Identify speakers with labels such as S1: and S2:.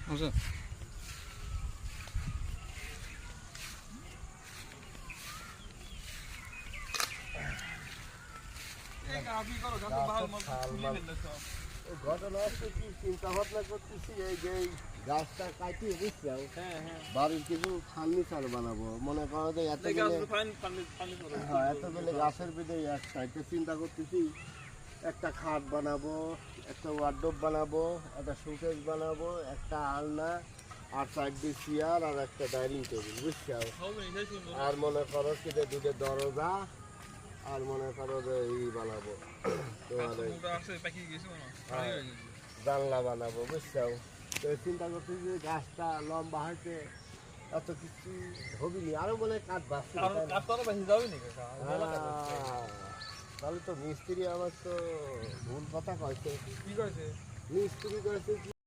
S1: বুঝছো?
S2: ঘটনা হচ্ছে কি চিন্তা ভাবনা করতেছি এই যে এই গাছটা কাটিয়ে বুঝছো বাড়ির কিছু ফার্নিচার বানাবো মনে করো যে এতগুলো গাছের ভিতরে এক সাইডে চিন্তা করতেছি একটা খাট বানাবো একটা ওয়ার্ডরোব বানাবো একটা শোকেস বানাবো একটা আলনা আর সাইড দিয়ে চেয়ার আর একটা ডাইনিং টেবিল বুঝছো আর মনে করো কি যে দুটো দরজা আর মনে করো যে এই বানাবো জানলা বানাবো বুঝছো তো চিন্তা করতেছি যে গাছটা লম্বা হয়েছে এত কিছু হবিনি আরো মনে কাঠ বাঁচছে তাহলে তো মিস্ত্রি আমার তো ভুল কথা কয়েছে
S1: কি করেছে?
S2: মিস্ত্রি কয়েছে